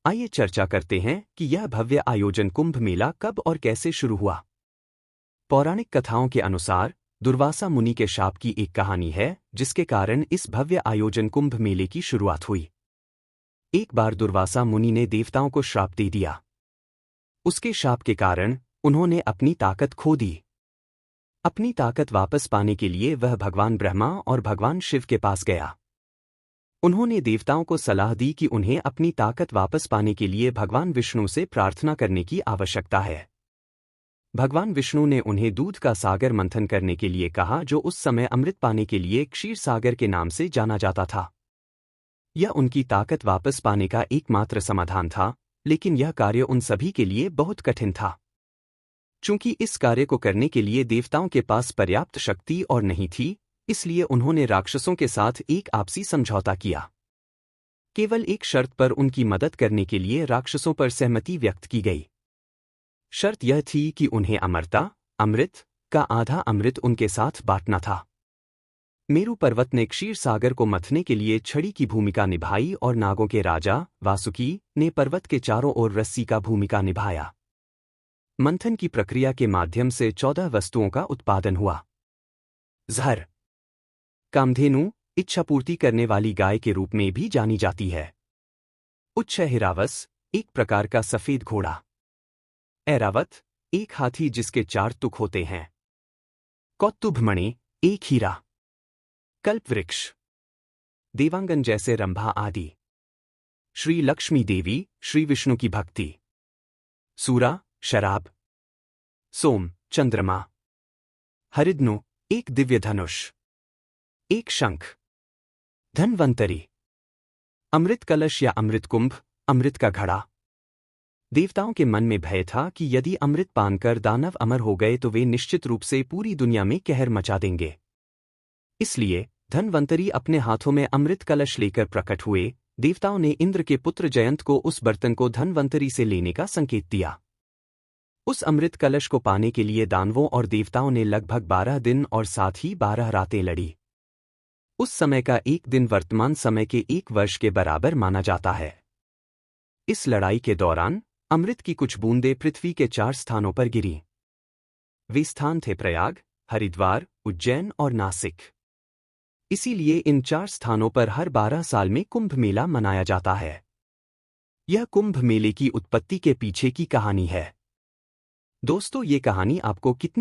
आइए चर्चा करते हैं कि यह भव्य आयोजन कुंभ मेला कब और कैसे शुरू हुआ। पौराणिक कथाओं के अनुसार दुर्वासा मुनि के शाप की एक कहानी है जिसके कारण इस भव्य आयोजन कुंभ मेले की शुरुआत हुई। एक बार दुर्वासा मुनि ने देवताओं को श्राप दे दिया। उसके शाप के कारण उन्होंने अपनी ताकत खो दी। अपनी ताकत वापस पाने के लिए वह भगवान ब्रह्मा और भगवान शिव के पास गया। उन्होंने देवताओं को सलाह दी कि उन्हें अपनी ताकत वापस पाने के लिए भगवान विष्णु से प्रार्थना करने की आवश्यकता है। भगवान विष्णु ने उन्हें दूध का सागर मंथन करने के लिए कहा, जो उस समय अमृत पाने के लिए क्षीर सागर के नाम से जाना जाता था। यह उनकी ताकत वापस पाने का एकमात्र समाधान था, लेकिन यह कार्य उन सभी के लिए बहुत कठिन था। चूंकि इस कार्य को करने के लिए देवताओं के पास पर्याप्त शक्ति और नहीं थी, इसलिए उन्होंने राक्षसों के साथ एक आपसी समझौता किया। केवल एक शर्त पर उनकी मदद करने के लिए राक्षसों पर सहमति व्यक्त की गई। शर्त यह थी कि उन्हें अमृत का आधा अमृत उनके साथ बांटना था। मेरु पर्वत ने क्षीर सागर को मथने के लिए छड़ी की भूमिका निभाई और नागों के राजा वासुकी ने पर्वत के चारों ओर रस्सी का भूमिका निभाया। मंथन की प्रक्रिया के माध्यम से 14 वस्तुओं का उत्पादन हुआ। जहर, कामधेनु इच्छापूर्ति करने वाली गाय के रूप में भी जानी जाती है। उच्छहिरावस एक प्रकार का सफेद घोड़ा। ऐरावत एक हाथी जिसके 4 तुक होते हैं। कौतुभमणि एक हीरा। कल्पवृक्ष, देवांगन जैसे रंभा आदि। श्री लक्ष्मी देवी श्री विष्णु की भक्ति। सूरा शराब। सोम चंद्रमा। हरिद्नु एक दिव्य धनुष। एक शंख। धन्वंतरी अमृत कलश या अमृत कुंभ, अमृत का घड़ा। देवताओं के मन में भय था कि यदि अमृत पान कर दानव अमर हो गए तो वे निश्चित रूप से पूरी दुनिया में कहर मचा देंगे। इसलिए धन्वंतरी अपने हाथों में अमृत कलश लेकर प्रकट हुए। देवताओं ने इंद्र के पुत्र जयंत को उस बर्तन को धन्वंतरी से लेने का संकेत दिया। उस अमृत कलश को पाने के लिए दानवों और देवताओं ने लगभग 12 दिन और साथ ही 12 रातें लड़ी। उस समय का एक दिन वर्तमान समय के 1 वर्ष के बराबर माना जाता है। इस लड़ाई के दौरान अमृत की कुछ बूंदें पृथ्वी के 4 स्थानों पर गिरी। वे स्थान थे प्रयाग, हरिद्वार, उज्जैन और नासिक। इसीलिए इन 4 स्थानों पर हर 12 साल में कुंभ मेला मनाया जाता है। यह कुंभ मेले की उत्पत्ति के पीछे की कहानी है। दोस्तों, ये कहानी आपको कितनी